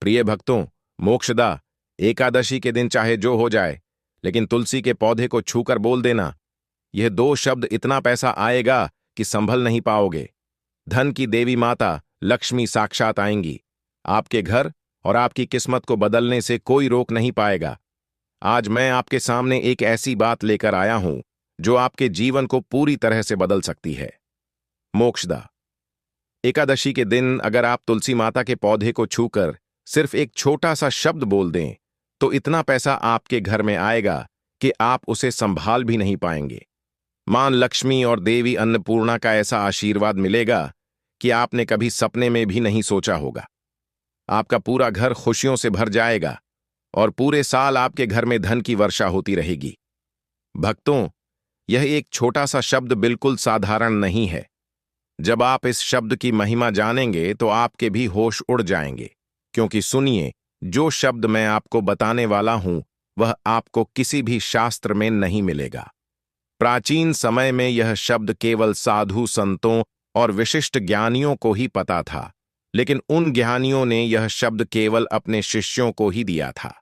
प्रिय भक्तों, मोक्षदा एकादशी के दिन चाहे जो हो जाए, लेकिन तुलसी के पौधे को छूकर बोल देना, यह दो शब्द इतना पैसा आएगा कि संभल नहीं पाओगे। धन की देवी माता लक्ष्मी साक्षात आएंगी। आपके घर और आपकी किस्मत को बदलने से कोई रोक नहीं पाएगा। आज मैं आपके सामने एक ऐसी बात लेकर आया हूं जो आपके जीवन को पूरी तरह से बदल सकती है। मोक्षदा एकादशी के दिन अगर आप तुलसी माता के पौधे को छूकर सिर्फ एक छोटा सा शब्द बोल दें, तो इतना पैसा आपके घर में आएगा कि आप उसे संभाल भी नहीं पाएंगे। मां लक्ष्मी और देवी अन्नपूर्णा का ऐसा आशीर्वाद मिलेगा कि आपने कभी सपने में भी नहीं सोचा होगा। आपका पूरा घर खुशियों से भर जाएगा और पूरे साल आपके घर में धन की वर्षा होती रहेगी। भक्तों, यह एक छोटा सा शब्द बिल्कुल साधारण नहीं है। जब आप इस शब्द की महिमा जानेंगे तो आपके भी होश उड़ जाएंगे, क्योंकि सुनिए, जो शब्द मैं आपको बताने वाला हूं वह आपको किसी भी शास्त्र में नहीं मिलेगा। प्राचीन समय में यह शब्द केवल साधु संतों और विशिष्ट ज्ञानियों को ही पता था, लेकिन उन ज्ञानियों ने यह शब्द केवल अपने शिष्यों को ही दिया था।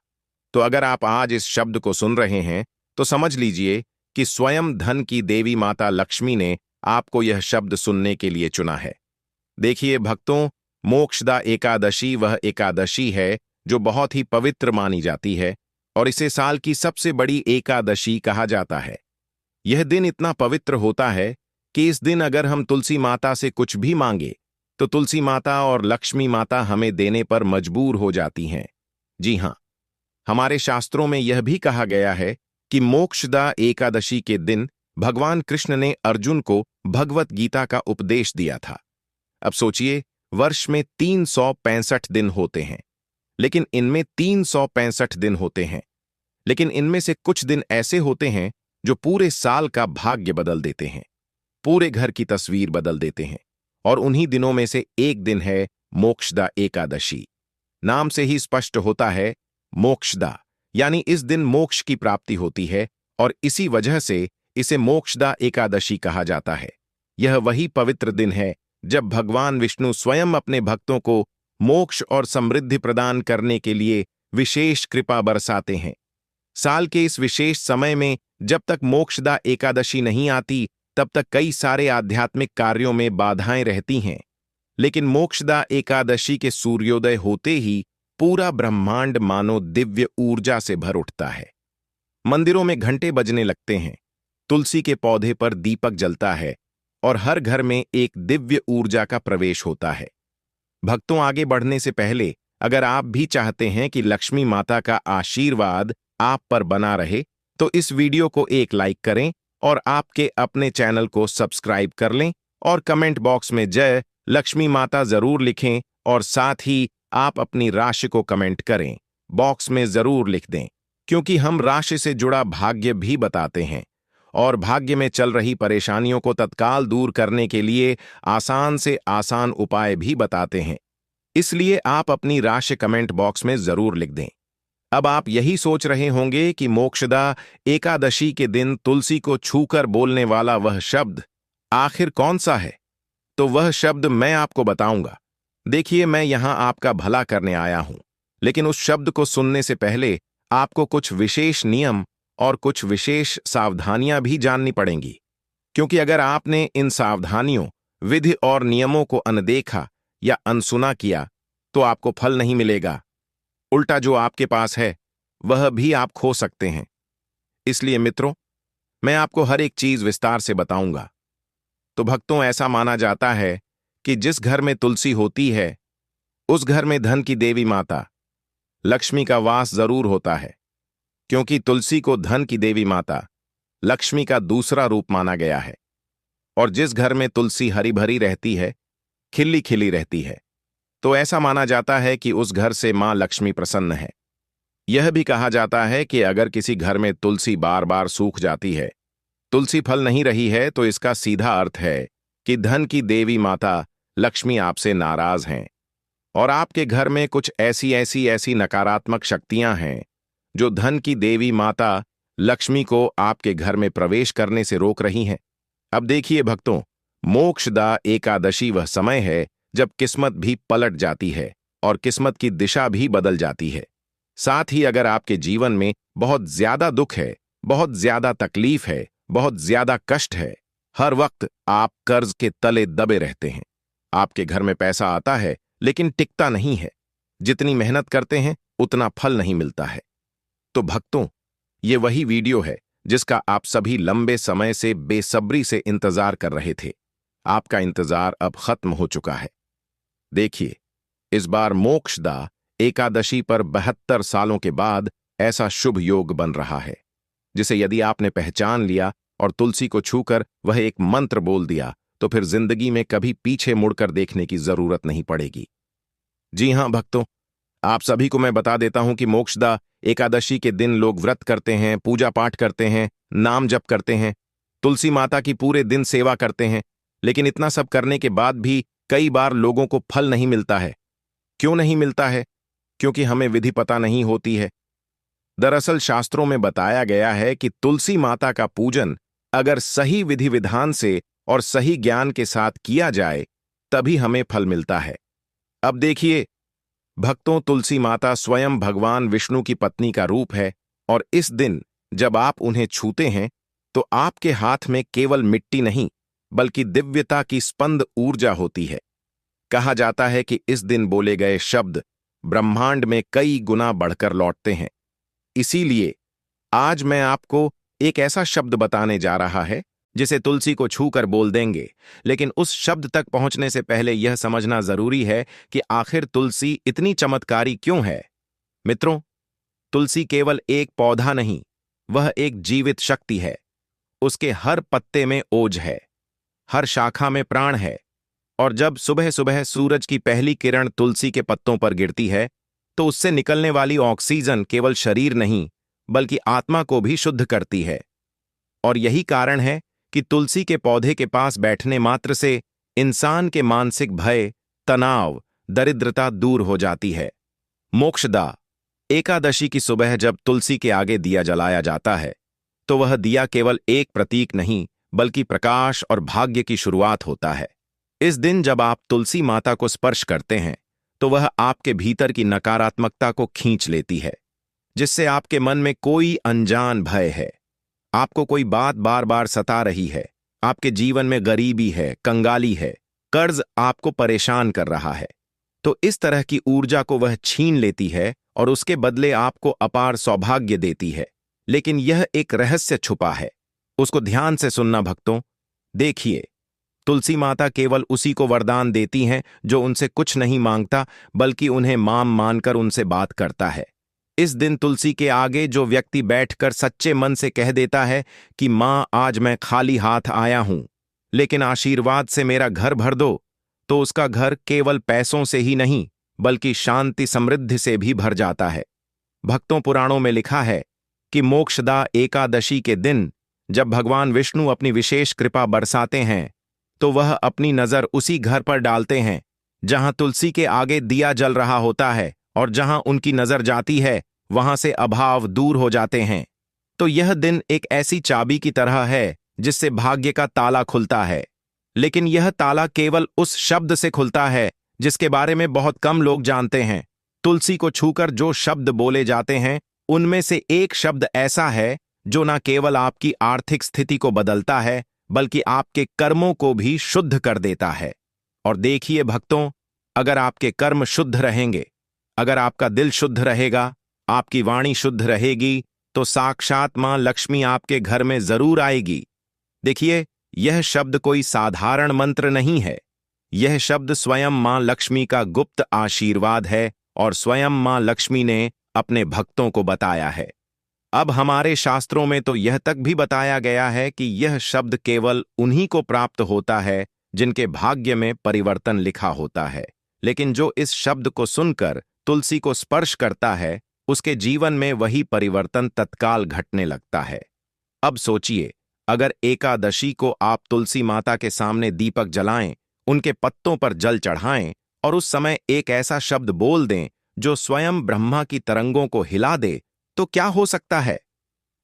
तो अगर आप आज इस शब्द को सुन रहे हैं तो समझ लीजिए कि स्वयं धन की देवी माता लक्ष्मी ने आपको यह शब्द सुनने के लिए चुना है। देखिए भक्तों, मोक्षदा एकादशी वह एकादशी है जो बहुत ही पवित्र मानी जाती है और इसे साल की सबसे बड़ी एकादशी कहा जाता है। यह दिन इतना पवित्र होता है कि इस दिन अगर हम तुलसी माता से कुछ भी मांगे तो तुलसी माता और लक्ष्मी माता हमें देने पर मजबूर हो जाती हैं। जी हां, हमारे शास्त्रों में यह भी कहा गया है कि मोक्षदा एकादशी के दिन भगवान कृष्ण ने अर्जुन को भगवत गीता का उपदेश दिया था। अब सोचिए, वर्ष में 365 दिन होते हैं, लेकिन इनमें 365 दिन होते हैं, लेकिन इनमें से कुछ दिन ऐसे होते हैं जो पूरे साल का भाग्य बदल देते हैं, पूरे घर की तस्वीर बदल देते हैं। और उन्हीं दिनों में से एक दिन है मोक्षदा एकादशी। नाम से ही स्पष्ट होता है, मोक्षदा यानी इस दिन मोक्ष की प्राप्ति होती है और इसी वजह से इसे मोक्षदा एकादशी कहा जाता है। यह वही पवित्र दिन है जब भगवान विष्णु स्वयं अपने भक्तों को मोक्ष और समृद्धि प्रदान करने के लिए विशेष कृपा बरसाते हैं। साल के इस विशेष समय में जब तक मोक्षदा एकादशी नहीं आती, तब तक कई सारे आध्यात्मिक कार्यों में बाधाएं रहती हैं, लेकिन मोक्षदा एकादशी के सूर्योदय होते ही पूरा ब्रह्मांड मानो दिव्य ऊर्जा से भर उठता है। मंदिरों में घंटे बजने लगते हैं, तुलसी के पौधे पर दीपक जलता है और हर घर में एक दिव्य ऊर्जा का प्रवेश होता है। भक्तों, आगे बढ़ने से पहले अगर आप भी चाहते हैं कि लक्ष्मी माता का आशीर्वाद आप पर बना रहे, तो इस वीडियो को एक लाइक करें और आपके अपने चैनल को सब्सक्राइब कर लें और कमेंट बॉक्स में जय लक्ष्मी माता जरूर लिखें और साथ ही आप अपनी राशि को कमेंट करें, बॉक्स में जरूर लिख दें, क्योंकि हम राशि से जुड़ा भाग्य भी बताते हैं और भाग्य में चल रही परेशानियों को तत्काल दूर करने के लिए आसान से आसान उपाय भी बताते हैं। इसलिए आप अपनी राशि कमेंट बॉक्स में जरूर लिख दें। अब आप यही सोच रहे होंगे कि मोक्षदा एकादशी के दिन तुलसी को छूकर बोलने वाला वह शब्द आखिर कौन सा है? तो वह शब्द मैं आपको बताऊंगा। देखिए, मैं यहां आपका भला करने आया हूं, लेकिन उस शब्द को सुनने से पहले आपको कुछ विशेष नियम और कुछ विशेष सावधानियां भी जाननी पड़ेंगी, क्योंकि अगर आपने इन सावधानियों, विधि और नियमों को अनदेखा या अनसुना किया तो आपको फल नहीं मिलेगा। उल्टा जो आपके पास है वह भी आप खो सकते हैं। इसलिए मित्रों, मैं आपको हर एक चीज विस्तार से बताऊंगा। तो भक्तों, ऐसा माना जाता है कि जिस घर में तुलसी होती है उस घर में धन की देवी माता लक्ष्मी का वास जरूर होता है, क्योंकि तुलसी को धन की देवी माता लक्ष्मी का दूसरा रूप माना गया है। और जिस घर में तुलसी हरी भरी रहती है, खिली खिली रहती है, तो ऐसा माना जाता है कि उस घर से मां लक्ष्मी प्रसन्न है। यह भी कहा जाता है कि अगर किसी घर में तुलसी बार बार सूख जाती है, तुलसी फल नहीं रही है, तो इसका सीधा अर्थ है कि धन की देवी माता लक्ष्मी आपसे नाराज हैं और आपके घर में कुछ ऐसी नकारात्मक शक्तियां हैं जो धन की देवी माता लक्ष्मी को आपके घर में प्रवेश करने से रोक रही हैं। अब देखिए भक्तों, मोक्षदा एकादशी वह समय है जब किस्मत भी पलट जाती है और किस्मत की दिशा भी बदल जाती है। साथ ही अगर आपके जीवन में बहुत ज्यादा दुख है, बहुत ज्यादा तकलीफ है, बहुत ज्यादा कष्ट है, हर वक्त आप कर्ज के तले दबे रहते हैं, आपके घर में पैसा आता है लेकिन टिकता नहीं है, जितनी मेहनत करते हैं उतना फल नहीं मिलता है, तो भक्तों, ये वही वीडियो है जिसका आप सभी लंबे समय से बेसब्री से इंतजार कर रहे थे। आपका इंतजार अब खत्म हो चुका है। देखिए, इस बार मोक्षदा एकादशी पर 72 सालों के बाद ऐसा शुभ योग बन रहा है, जिसे यदि आपने पहचान लिया और तुलसी को छूकर वह एक मंत्र बोल दिया, तो फिर जिंदगी में कभी पीछे मुड़कर देखने की जरूरत नहीं पड़ेगी। जी हां भक्तों, आप सभी को मैं बता देता हूं कि मोक्षदा एकादशी के दिन लोग व्रत करते हैं, पूजा पाठ करते हैं, नाम जप करते हैं, तुलसी माता की पूरे दिन सेवा करते हैं, लेकिन इतना सब करने के बाद भी कई बार लोगों को फल नहीं मिलता है। क्यों नहीं मिलता है? क्योंकि हमें विधि पता नहीं होती है। दरअसल शास्त्रों में बताया गया है कि तुलसी माता का पूजन अगर सही विधि विधान से और सही ज्ञान के साथ किया जाए तभी हमें फल मिलता है। अब देखिए भक्तों, तुलसी माता स्वयं भगवान विष्णु की पत्नी का रूप है और इस दिन जब आप उन्हें छूते हैं तो आपके हाथ में केवल मिट्टी नहीं बल्कि दिव्यता की स्पंद ऊर्जा होती है। कहा जाता है कि इस दिन बोले गए शब्द ब्रह्मांड में कई गुना बढ़कर लौटते हैं। इसीलिए आज मैं आपको एक ऐसा शब्द बताने जा रहा है जिसे तुलसी को छूकर बोल देंगे, लेकिन उस शब्द तक पहुंचने से पहले यह समझना जरूरी है कि आखिर तुलसी इतनी चमत्कारी क्यों है। मित्रों, तुलसी केवल एक पौधा नहीं, वह एक जीवित शक्ति है। उसके हर पत्ते में ओज है, हर शाखा में प्राण है, और जब सुबह सुबह सूरज की पहली किरण तुलसी के पत्तों पर गिरती है तो उससे निकलने वाली ऑक्सीजन केवल शरीर नहीं बल्कि आत्मा को भी शुद्ध करती है। और यही कारण है कि तुलसी के पौधे के पास बैठने मात्र से इंसान के मानसिक भय, तनाव, दरिद्रता दूर हो जाती है। मोक्षदा एकादशी की सुबह जब तुलसी के आगे दिया जलाया जाता है तो वह दिया केवल एक प्रतीक नहीं बल्कि प्रकाश और भाग्य की शुरुआत होता है। इस दिन जब आप तुलसी माता को स्पर्श करते हैं तो वह आपके भीतर की नकारात्मकता को खींच लेती है, जिससे आपके मन में कोई अनजान भय है, आपको कोई बात बार बार सता रही है, आपके जीवन में गरीबी है, कंगाली है, कर्ज आपको परेशान कर रहा है, तो इस तरह की ऊर्जा को वह छीन लेती है और उसके बदले आपको अपार सौभाग्य देती है। लेकिन यह एक रहस्य छुपा है, उसको ध्यान से सुनना भक्तों। देखिए, तुलसी माता केवल उसी को वरदान देती हैं जो उनसे कुछ नहीं मांगता बल्कि उन्हें मां मानकर उनसे बात करता है। इस दिन तुलसी के आगे जो व्यक्ति बैठकर सच्चे मन से कह देता है कि मां, आज मैं खाली हाथ आया हूं, लेकिन आशीर्वाद से मेरा घर भर दो, तो उसका घर केवल पैसों से ही नहीं बल्कि शांति समृद्धि से भी भर जाता है। भक्तों, पुराणों में लिखा है कि मोक्षदा एकादशी के दिन जब भगवान विष्णु अपनी विशेष कृपा बरसाते हैं तो वह अपनी नजर उसी घर पर डालते हैं जहां तुलसी के आगे दिया जल रहा होता है, और जहां उनकी नजर जाती है वहां से अभाव दूर हो जाते हैं। तो यह दिन एक ऐसी चाबी की तरह है जिससे भाग्य का ताला खुलता है, लेकिन यह ताला केवल उस शब्द से खुलता है जिसके बारे में बहुत कम लोग जानते हैं। तुलसी को छूकर जो शब्द बोले जाते हैं उनमें से एक शब्द ऐसा है जो न केवल आपकी आर्थिक स्थिति को बदलता है बल्कि आपके कर्मों को भी शुद्ध कर देता है। और देखिए भक्तों, अगर आपके कर्म शुद्ध रहेंगे, अगर आपका दिल शुद्ध रहेगा, आपकी वाणी शुद्ध रहेगी, तो साक्षात मां लक्ष्मी आपके घर में जरूर आएगी। देखिए, यह शब्द कोई साधारण मंत्र नहीं है, यह शब्द स्वयं मां लक्ष्मी का गुप्त आशीर्वाद है और स्वयं मां लक्ष्मी ने अपने भक्तों को बताया है। अब हमारे शास्त्रों में तो यह तक भी बताया गया है कि यह शब्द केवल उन्हीं को प्राप्त होता है जिनके भाग्य में परिवर्तन लिखा होता है, लेकिन जो इस शब्द को सुनकर तुलसी को स्पर्श करता है उसके जीवन में वही परिवर्तन तत्काल घटने लगता है। अब सोचिए, अगर एकादशी को आप तुलसी माता के सामने दीपक जलाएं, उनके पत्तों पर जल चढ़ाएं और उस समय एक ऐसा शब्द बोल दें जो स्वयं ब्रह्मा की तरंगों को हिला दे, तो क्या हो सकता है?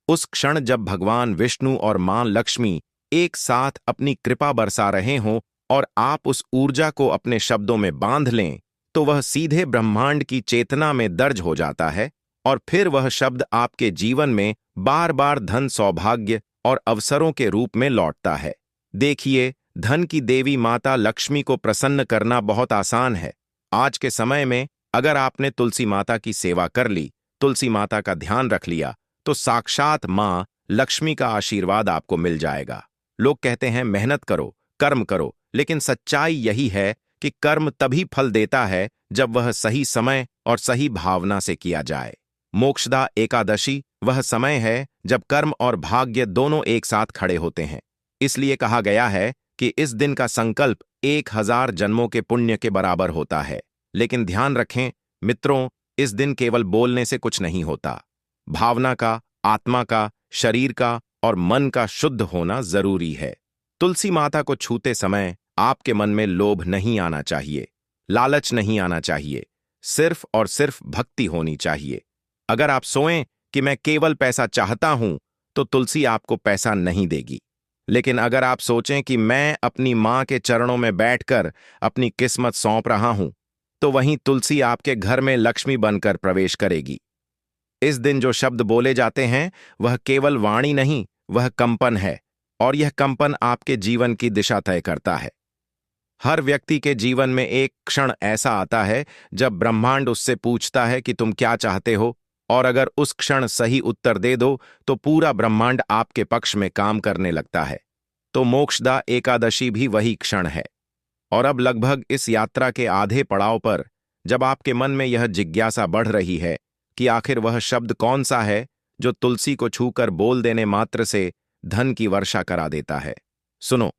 उस क्षण जब भगवान विष्णु और मां लक्ष्मी एक साथ अपनी कृपा बरसा रहे हों और आप उस ऊर्जा को अपने शब्दों में बांध लें, तो वह सीधे ब्रह्मांड की चेतना में दर्ज हो जाता है और फिर वह शब्द आपके जीवन में बार बार धन, सौभाग्य और अवसरों के रूप में लौटता है। देखिए, धन की देवी माता लक्ष्मी को प्रसन्न करना बहुत आसान है। आज के समय में अगर आपने तुलसी माता की सेवा कर ली, तुलसी माता का ध्यान रख लिया, तो साक्षात मां लक्ष्मी का आशीर्वाद आपको मिल जाएगा। लोग कहते हैं मेहनत करो, कर्म करो, लेकिन सच्चाई यही है कि कर्म तभी फल देता है जब वह सही समय और सही भावना से किया जाए। मोक्षदा एकादशी वह समय है जब कर्म और भाग्य दोनों एक साथ खड़े होते हैं। इसलिए कहा गया है कि इस दिन का संकल्प 1000 जन्मों के पुण्य के बराबर होता है। लेकिन ध्यान रखें मित्रों, इस दिन केवल बोलने से कुछ नहीं होता। भावना का, आत्मा का, शरीर का और मन का शुद्ध होना जरूरी है। तुलसी माता को छूते समय आपके मन में लोभ नहीं आना चाहिए, लालच नहीं आना चाहिए, सिर्फ और सिर्फ भक्ति होनी चाहिए। अगर आप सोएं कि मैं केवल पैसा चाहता हूं, तो तुलसी आपको पैसा नहीं देगी। लेकिन अगर आप सोचें कि मैं अपनी मां के चरणों में बैठकर अपनी किस्मत सौंप रहा हूं, तो वहीं तुलसी आपके घर में लक्ष्मी बनकर प्रवेश करेगी। इस दिन जो शब्द बोले जाते हैं वह केवल वाणी नहीं, वह कंपन है, और यह कंपन आपके जीवन की दिशा तय करता है। हर व्यक्ति के जीवन में एक क्षण ऐसा आता है जब ब्रह्मांड उससे पूछता है कि तुम क्या चाहते हो, और अगर उस क्षण सही उत्तर दे दो तो पूरा ब्रह्मांड आपके पक्ष में काम करने लगता है। तो मोक्षदा एकादशी भी वही क्षण है। और अब लगभग इस यात्रा के आधे पड़ाव पर जब आपके मन में यह जिज्ञासा बढ़ रही है कि आखिर वह शब्द कौन सा है जो तुलसी को छूकर बोल देने मात्र से धन की वर्षा करा देता है, सुनो,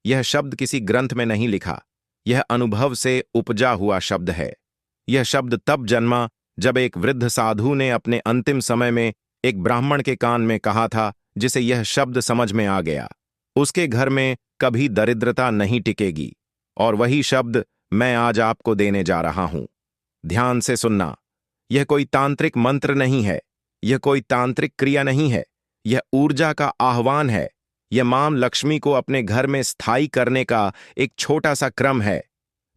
यह शब्द किसी ग्रंथ में नहीं लिखा, यह अनुभव से उपजा हुआ शब्द है। यह शब्द तब जन्मा जब एक वृद्ध साधु ने अपने अंतिम समय में एक ब्राह्मण के कान में कहा था, जिसे यह शब्द समझ में आ गया, उसके घर में कभी दरिद्रता नहीं टिकेगी। और वही शब्द मैं आज आपको देने जा रहा हूं। ध्यान से सुनना, यह कोई तांत्रिक मंत्र नहीं है, यह कोई तांत्रिक क्रिया नहीं है, यह ऊर्जा का आह्वान है। यह मां लक्ष्मी को अपने घर में स्थायी करने का एक छोटा सा क्रम है।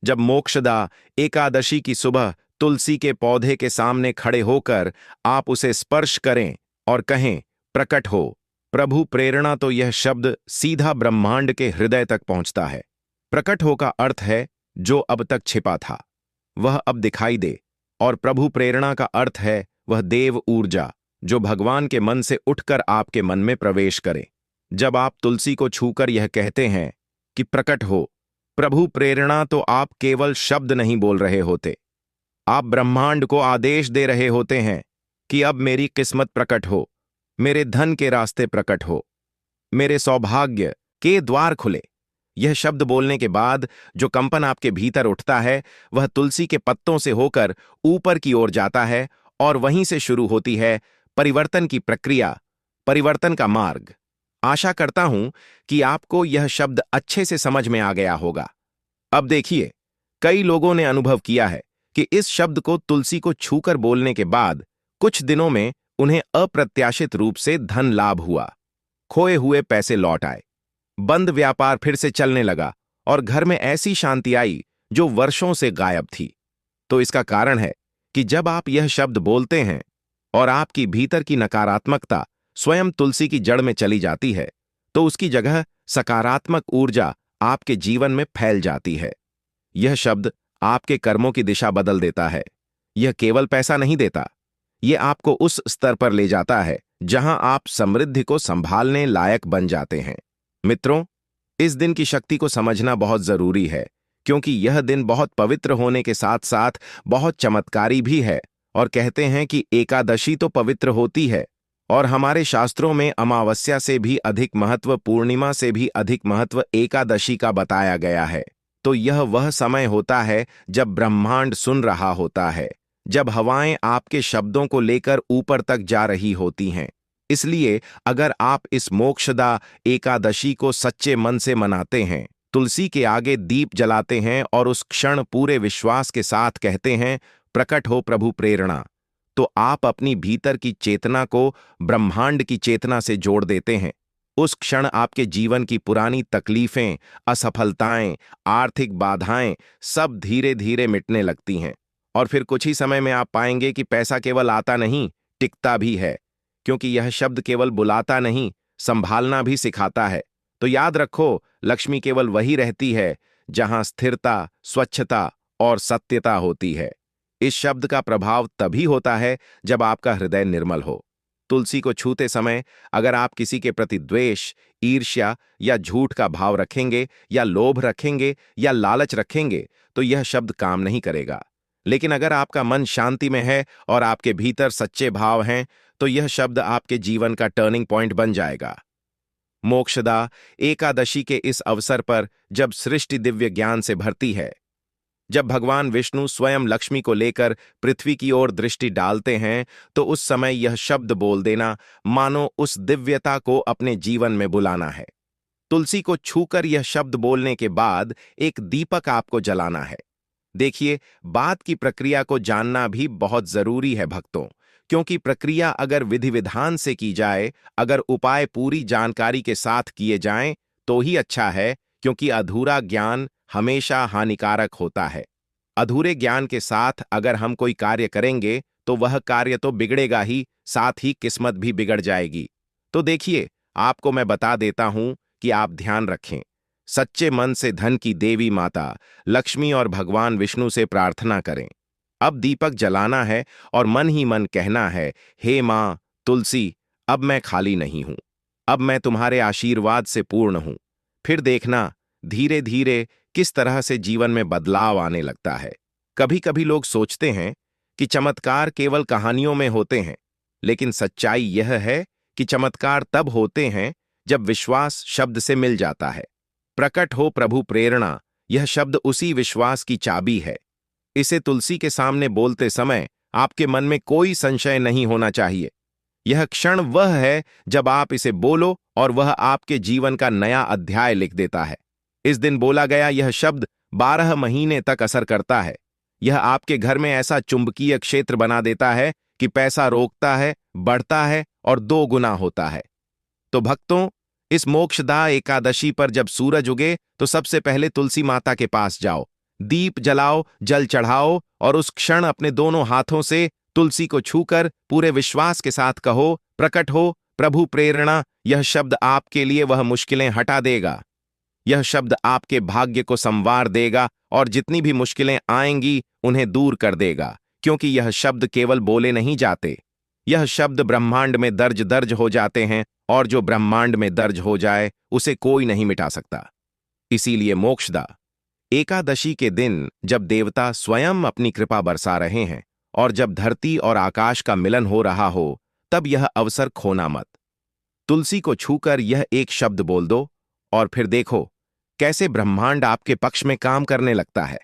जब मोक्षदा एकादशी की सुबह तुलसी के पौधे के सामने खड़े होकर आप उसे स्पर्श करें और कहें प्रकट हो प्रभु प्रेरणा, तो यह शब्द सीधा ब्रह्मांड के हृदय तक पहुंचता है। प्रकट हो का अर्थ है जो अब तक छिपा था वह अब दिखाई दे, और प्रभु प्रेरणा का अर्थ है वह देव ऊर्जा जो भगवान के मन से उठकर आपके मन में प्रवेश करे। जब आप तुलसी को छूकर यह कहते हैं कि प्रकट हो प्रभु प्रेरणा, तो आप केवल शब्द नहीं बोल रहे होते, आप ब्रह्मांड को आदेश दे रहे होते हैं कि अब मेरी किस्मत प्रकट हो, मेरे धन के रास्ते प्रकट हो, मेरे सौभाग्य के द्वार खुले। यह शब्द बोलने के बाद जो कंपन आपके भीतर उठता है वह तुलसी के पत्तों से होकर ऊपर की ओर जाता है, और वहीं से शुरू होती है परिवर्तन की प्रक्रिया, परिवर्तन का मार्ग। आशा करता हूं कि आपको यह शब्द अच्छे से समझ में आ गया होगा। अब देखिए, कई लोगों ने अनुभव किया है कि इस शब्द को तुलसी को छूकर बोलने के बाद कुछ दिनों में उन्हें अप्रत्याशित रूप से धन लाभ हुआ, खोए हुए पैसे लौट आए, बंद व्यापार फिर से चलने लगा, और घर में ऐसी शांति आई जो वर्षों से गायब थी। तो इसका कारण है कि जब आप यह शब्द बोलते हैं और आपकी भीतर की नकारात्मकता स्वयं तुलसी की जड़ में चली जाती है, तो उसकी जगह सकारात्मक ऊर्जा आपके जीवन में फैल जाती है। यह शब्द आपके कर्मों की दिशा बदल देता है। यह केवल पैसा नहीं देता, यह आपको उस स्तर पर ले जाता है जहां आप समृद्धि को संभालने लायक बन जाते हैं। मित्रों, इस दिन की शक्ति को समझना बहुत जरूरी है, क्योंकि यह दिन बहुत पवित्र होने के साथ साथ बहुत चमत्कारी भी है। और कहते हैं कि एकादशी तो पवित्र होती है, और हमारे शास्त्रों में अमावस्या से भी अधिक महत्व, पूर्णिमा से भी अधिक महत्व एकादशी का बताया गया है। तो यह वह समय होता है जब ब्रह्मांड सुन रहा होता है, जब हवाएं आपके शब्दों को लेकर ऊपर तक जा रही होती हैं। इसलिए अगर आप इस मोक्षदा एकादशी को सच्चे मन से मनाते हैं, तुलसी के आगे दीप जलाते हैं और उस क्षण पूरे विश्वास के साथ कहते हैं प्रकट हो प्रभु प्रेरणा, तो आप अपनी भीतर की चेतना को ब्रह्मांड की चेतना से जोड़ देते हैं। उस क्षण आपके जीवन की पुरानी तकलीफें, असफलताएं, आर्थिक बाधाएं सब धीरे धीरे मिटने लगती हैं। और फिर कुछ ही समय में आप पाएंगे कि पैसा केवल आता नहीं, टिकता भी है। क्योंकि यह शब्द केवल बुलाता नहीं, संभालना भी सिखाता है। तो याद रखो, लक्ष्मी केवल वही रहती है जहां स्थिरता, स्वच्छता और सत्यता होती है। इस शब्द का प्रभाव तभी होता है जब आपका हृदय निर्मल हो। तुलसी को छूते समय अगर आप किसी के प्रति द्वेष, ईर्ष्या या झूठ का भाव रखेंगे, या लोभ रखेंगे, या लालच रखेंगे, तो यह शब्द काम नहीं करेगा। लेकिन अगर आपका मन शांति में है और आपके भीतर सच्चे भाव हैं, तो यह शब्द आपके जीवन का टर्निंग पॉइंट बन जाएगा। मोक्षदा एकादशी के इस अवसर पर जब सृष्टि दिव्य ज्ञान से भरती है, जब भगवान विष्णु स्वयं लक्ष्मी को लेकर पृथ्वी की ओर दृष्टि डालते हैं, तो उस समय यह शब्द बोल देना मानो उस दिव्यता को अपने जीवन में बुलाना है। तुलसी को छूकर यह शब्द बोलने के बाद एक दीपक आपको जलाना है। देखिए, बात की प्रक्रिया को जानना भी बहुत जरूरी है भक्तों, क्योंकि प्रक्रिया अगर विधि विधान से की जाए, अगर उपाय पूरी जानकारी के साथ किए जाएं, तो ही अच्छा है, क्योंकि अधूरा ज्ञान हमेशा हानिकारक होता है। अधूरे ज्ञान के साथ अगर हम कोई कार्य करेंगे, तो वह कार्य तो बिगड़ेगा ही, साथ ही किस्मत भी बिगड़ जाएगी। तो देखिए, आपको मैं बता देता हूं कि आप ध्यान रखें। सच्चे मन से धन की देवी माता लक्ष्मी और भगवान विष्णु से प्रार्थना करें। अब दीपक जलाना है और मन ही मन कहना है, हे मां तुलसी, अब मैं खाली नहीं हूं, अब मैं तुम्हारे आशीर्वाद से पूर्ण हूं। फिर देखना, धीरे धीरे किस तरह से जीवन में बदलाव आने लगता है। कभी कभी लोग सोचते हैं कि चमत्कार केवल कहानियों में होते हैं, लेकिन सच्चाई यह है कि चमत्कार तब होते हैं जब विश्वास शब्द से मिल जाता है। प्रकट हो प्रभु प्रेरणा, यह शब्द उसी विश्वास की चाबी है। इसे तुलसी के सामने बोलते समय आपके मन में कोई संशय नहीं होना चाहिए। यह क्षण वह है जब आप इसे बोलो और वह आपके जीवन का नया अध्याय लिख देता है। इस दिन बोला गया यह शब्द 12 महीने तक असर करता है। यह आपके घर में ऐसा चुंबकीय क्षेत्र बना देता है कि पैसा रोकता है, बढ़ता है और 2 गुना होता है। तो भक्तों, इस मोक्षदा एकादशी पर जब सूरज उगे, तो सबसे पहले तुलसी माता के पास जाओ, दीप जलाओ, जल चढ़ाओ और उस क्षण अपने दोनों हाथों से तुलसी को छूकर पूरे विश्वास के साथ कहो, प्रकट हो प्रभु प्रेरणा। यह शब्द आपके लिए वह मुश्किलें हटा देगा। यह शब्द आपके भाग्य को संवार देगा और जितनी भी मुश्किलें आएंगी उन्हें दूर कर देगा, क्योंकि यह शब्द केवल बोले नहीं जाते। यह शब्द ब्रह्मांड में दर्ज दर्ज हो जाते हैं, और जो ब्रह्मांड में दर्ज हो जाए उसे कोई नहीं मिटा सकता। इसीलिए मोक्षदा एकादशी के दिन जब देवता स्वयं अपनी कृपा बरसा रहे हैं और जब धरती और आकाश का मिलन हो रहा हो, तब यह अवसर खोना मत। तुलसी को छूकर यह एक शब्द बोल दो और फिर देखो कैसे ब्रह्मांड आपके पक्ष में काम करने लगता है।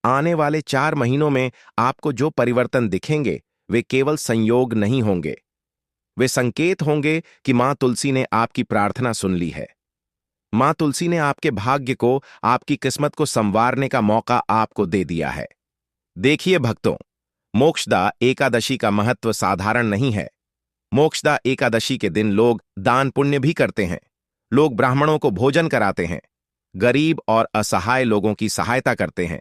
आने वाले 4 महीनों में आपको जो परिवर्तन दिखेंगे, वे केवल संयोग नहीं होंगे, वे संकेत होंगे कि मां तुलसी ने आपकी प्रार्थना सुन ली है। मां तुलसी ने आपके भाग्य को, आपकी किस्मत को संवारने का मौका आपको दे दिया है। देखिए भक्तों, मोक्षदा एकादशी का महत्व साधारण नहीं है। मोक्षदा एकादशी के दिन लोग दान पुण्य भी करते हैं। लोग ब्राह्मणों को भोजन कराते हैं, गरीब और असहाय लोगों की सहायता करते हैं।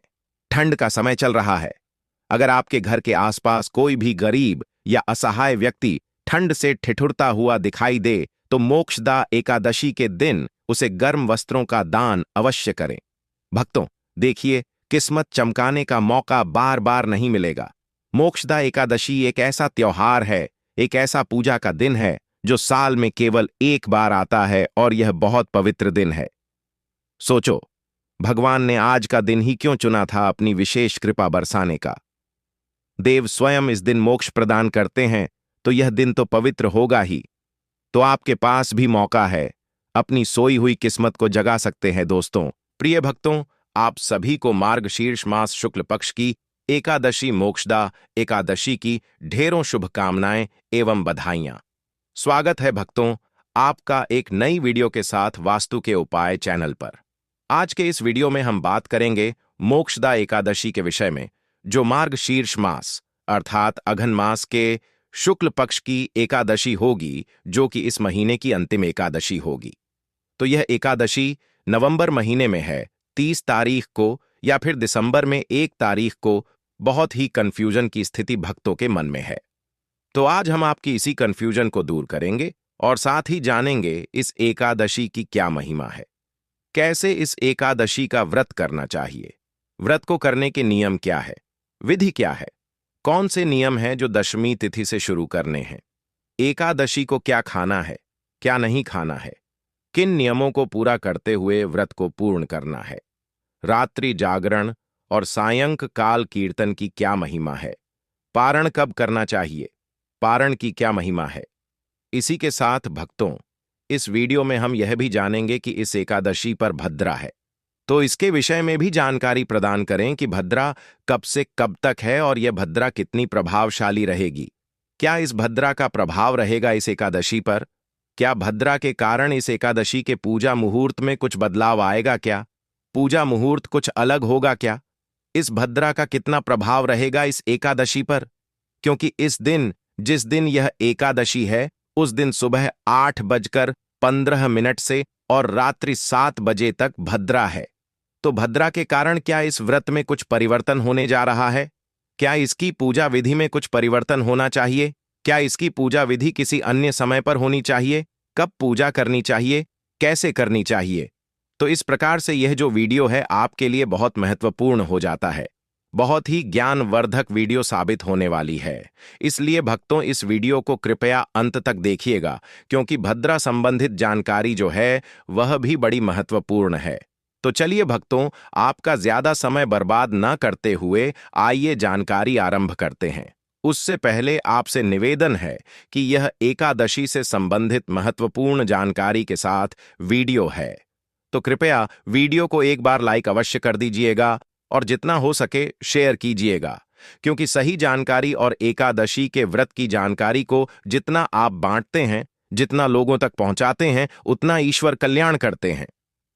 ठंड का समय चल रहा है। अगर आपके घर के आसपास कोई भी गरीब या असहाय व्यक्ति ठंड से ठिठुरता हुआ दिखाई दे, तो मोक्षदा एकादशी के दिन उसे गर्म वस्त्रों का दान अवश्य करें। भक्तों, देखिए, किस्मत चमकाने का मौका बार बार नहीं मिलेगा। मोक्षदा एकादशी एक ऐसा त्योहार है, एक ऐसा पूजा का दिन है जो साल में केवल एक बार आता है, और यह बहुत पवित्र दिन है। सोचो, भगवान ने आज का दिन ही क्यों चुना था अपनी विशेष कृपा बरसाने का। देव स्वयं इस दिन मोक्ष प्रदान करते हैं, तो यह दिन तो पवित्र होगा ही। तो आपके पास भी मौका है, अपनी सोई हुई किस्मत को जगा सकते हैं। दोस्तों, प्रिय भक्तों, आप सभी को मार्गशीर्ष मास शुक्ल पक्ष की एकादशी मोक्षदा एकादशी की ढेरों शुभकामनाएं एवं बधाइयां। स्वागत है भक्तों, आपका एक नई वीडियो के साथ वास्तु के उपाय चैनल पर। आज के इस वीडियो में हम बात करेंगे मोक्षदा एकादशी के विषय में, जो मार्गशीर्ष मास अर्थात अघन मास के शुक्ल पक्ष की एकादशी होगी, जो कि इस महीने की अंतिम एकादशी होगी। तो यह एकादशी नवंबर महीने में है, 30 तारीख को, या फिर दिसंबर में 1 तारीख को। बहुत ही कंफ्यूजन की स्थिति भक्तों के मन में है। तो आज हम आपकी इसी कंफ्यूजन को दूर करेंगे और साथ ही जानेंगे इस एकादशी की क्या महिमा है, कैसे इस एकादशी का व्रत करना चाहिए, व्रत को करने के नियम क्या है, विधि क्या है, कौन से नियम हैं जो दशमी तिथि से शुरू करने हैं, एकादशी को क्या खाना है, क्या नहीं खाना है, किन नियमों को पूरा करते हुए व्रत को पूर्ण करना है, रात्रि जागरण और सायंक काल कीर्तन की क्या महिमा है, पारण कब करना चाहिए, पारण की क्या महिमा है। इसी के साथ भक्तों, इस वीडियो में हम यह भी जानेंगे कि इस एकादशी पर भद्रा है, तो इसके विषय में भी जानकारी प्रदान करें कि भद्रा कब से कब तक है और यह भद्रा कितनी प्रभावशाली रहेगी। क्या इस भद्रा का प्रभाव रहेगा इस एकादशी पर? क्या भद्रा के कारण इस एकादशी के पूजा मुहूर्त में कुछ बदलाव आएगा क्या? पूजा मुहूर्त कुछ अलग होगा क्या? इस भद्रा का कितना प्रभाव रहेगा इस एकादशी पर? क्योंकि इस दिन, जिस दिन यह एकादशी है, उस दिन सुबह 8:15 से और रात्रि 7 बजे तक भद्रा है। तो भद्रा के कारण क्या इस व्रत में कुछ परिवर्तन होने जा रहा है? क्या इसकी पूजा विधि में कुछ परिवर्तन होना चाहिए? क्या इसकी पूजा विधि किसी अन्य समय पर होनी चाहिए? कब पूजा करनी चाहिए? कैसे करनी चाहिए? तो इस प्रकार से यह जो वीडियो है आपके लिए बहुत महत्वपूर्ण हो जाता है, बहुत ही ज्ञानवर्धक वीडियो साबित होने वाली है। इसलिए भक्तों, इस वीडियो को कृपया अंत तक देखिएगा, क्योंकि भद्रा संबंधित जानकारी जो है वह भी बड़ी महत्वपूर्ण है। तो चलिए भक्तों, आपका ज्यादा समय बर्बाद न करते हुए आइए जानकारी आरंभ करते हैं। उससे पहले आपसे निवेदन है कि यह एकादशी से संबंधित महत्वपूर्ण जानकारी के साथ वीडियो है, तो कृपया वीडियो को एक बार लाइक अवश्य कर दीजिएगा और जितना हो सके शेयर कीजिएगा, क्योंकि सही जानकारी और एकादशी के व्रत की जानकारी को जितना आप बांटते हैं, जितना लोगों तक पहुंचाते हैं, उतना ईश्वर कल्याण करते हैं,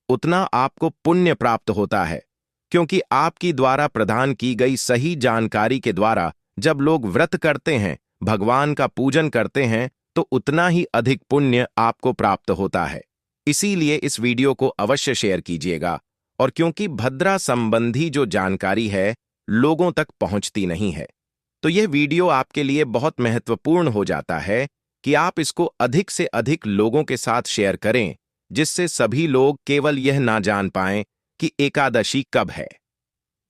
उतना आपको पुण्य प्राप्त होता है। क्योंकि आपकी द्वारा प्रदान की गई सही जानकारी के द्वारा जब लोग व्रत करते हैं, भगवान का पूजन करते हैं, तो उतना ही अधिक पुण्य आपको प्राप्त होता है। इसीलिए इस वीडियो को अवश्य शेयर कीजिएगा। और क्योंकि भद्रा संबंधी जो जानकारी है लोगों तक पहुंचती नहीं है, तो यह वीडियो आपके लिए बहुत महत्वपूर्ण हो जाता है कि आप इसको अधिक से अधिक लोगों के साथ शेयर करें, जिससे सभी लोग केवल यह ना जान पाएं कि एकादशी कब है,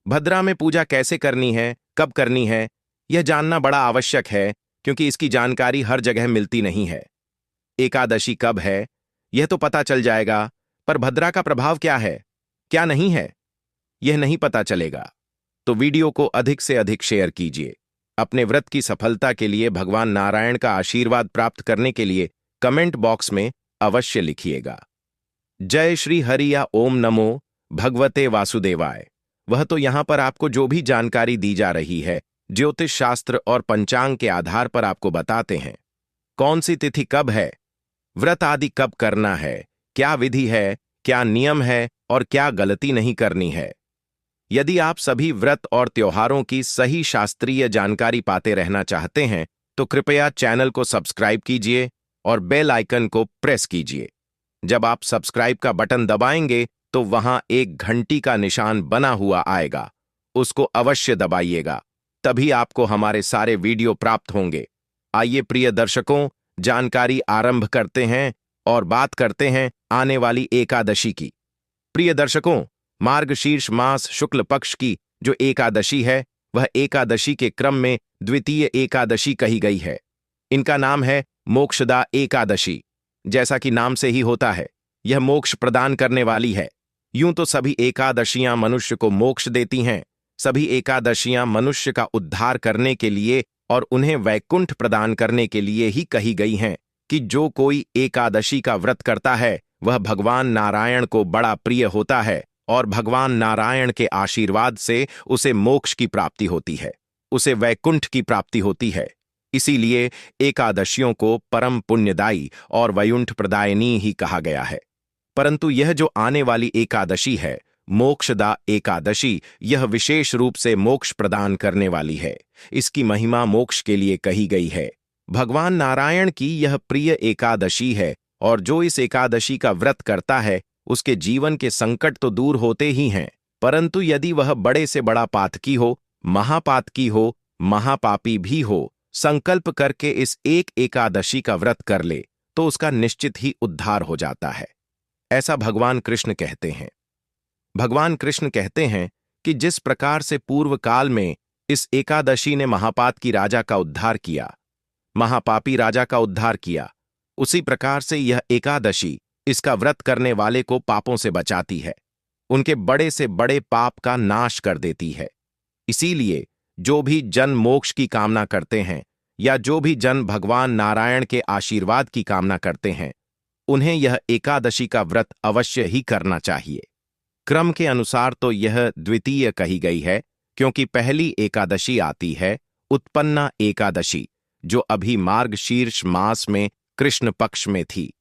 भद्रा में पूजा कैसे करनी है, कब करनी है, यह जानना बड़ा आवश्यक है, क्योंकि इसकी जानकारी हर जगह मिलती नहीं है। एकादशी कब है यह तो पता चल जाएगा, पर भद्रा का प्रभाव क्या है, क्या नहीं है, यह नहीं पता चलेगा। तो वीडियो को अधिक से अधिक शेयर कीजिए। अपने व्रत की सफलता के लिए भगवान नारायण का आशीर्वाद प्राप्त करने के लिए कमेंट बॉक्स में अवश्य लिखिएगा। जय श्री हरि या ओम नमो भगवते वासुदेवाय। वह तो यहां पर आपको जो भी जानकारी दी जा रही है, ज्योतिष शास्त्र और पंचांग के आधार पर आपको बताते हैं कौन सी तिथि कब है, व्रत आदि कब करना है, क्या विधि है, क्या नियम है और क्या गलती नहीं करनी है। यदि आप सभी व्रत और त्योहारों की सही शास्त्रीय जानकारी पाते रहना चाहते हैं, तो कृपया चैनल को सब्सक्राइब कीजिए और बेल आइकन को प्रेस कीजिए। जब आप सब्सक्राइब का बटन दबाएंगे तो वहां एक घंटी का निशान बना हुआ आएगा, उसको अवश्य दबाइएगा, तभी आपको हमारे सारे वीडियो प्राप्त होंगे। आइए प्रिय दर्शकों, जानकारी आरंभ करते हैं और बात करते हैं आने वाली एकादशी की। प्रिय दर्शकों, मार्गशीर्ष मास शुक्ल पक्ष की जो एकादशी है, वह एकादशी के क्रम में द्वितीय एकादशी कही गई है। इनका नाम है मोक्षदा एकादशी। जैसा कि नाम से ही होता है, यह मोक्ष प्रदान करने वाली है। यूं तो सभी एकादशियां मनुष्य को मोक्ष देती हैं, सभी एकादशियां मनुष्य का उद्धार करने के लिए और उन्हें वैकुंठ प्रदान करने के लिए ही कही गई हैं कि जो कोई एकादशी का व्रत करता है वह भगवान नारायण को बड़ा प्रिय होता है और भगवान नारायण के आशीर्वाद से उसे मोक्ष की प्राप्ति होती है, उसे वैकुंठ की प्राप्ति होती है। इसीलिए एकादशियों को परम पुण्यदायी और वैकुंठ प्रदायिनी ही कहा गया है। परंतु यह जो आने वाली एकादशी है, मोक्षदा एकादशी, यह विशेष रूप से मोक्ष प्रदान करने वाली है। इसकी महिमा मोक्ष के लिए कही गई है। भगवान नारायण की यह प्रिय एकादशी है और जो इस एकादशी का व्रत करता है उसके जीवन के संकट तो दूर होते ही हैं, परंतु यदि वह बड़े से बड़ा पातकी हो, महापातकी हो, महापापी भी हो, संकल्प करके इस एक एकादशी का व्रत कर ले तो उसका निश्चित ही उद्धार हो जाता है। ऐसा भगवान कृष्ण कहते हैं। भगवान कृष्ण कहते हैं कि जिस प्रकार से पूर्व काल में इस एकादशी ने महापातकी राजा का उद्धार किया, महापापी राजा का उद्धार किया, उसी प्रकार से यह एकादशी इसका व्रत करने वाले को पापों से बचाती है, उनके बड़े से बड़े पाप का नाश कर देती है। इसीलिए जो भी जन मोक्ष की कामना करते हैं या जो भी जन भगवान नारायण के आशीर्वाद की कामना करते हैं, उन्हें यह एकादशी का व्रत अवश्य ही करना चाहिए। क्रम के अनुसार तो यह द्वितीय कही गई है, क्योंकि पहली एकादशी आती है उत्पन्ना एकादशी, जो अभी मार्गशीर्ष मास में कृष्ण पक्ष में थी।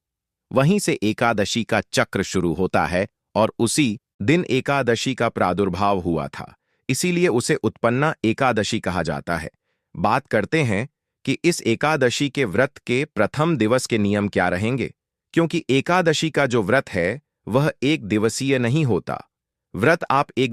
वहीं से एकादशी का चक्र शुरू होता है और उसी दिन एकादशी का प्रादुर्भाव हुआ था, इसीलिए उसे उत्पन्ना एकादशी कहा जाता है। बात करते हैं कि इस एकादशी के व्रत के प्रथम दिवस के नियम क्या रहेंगे, क्योंकि एकादशी का जो व्रत है वह एक दिवसीय नहीं होता। व्रत आप एक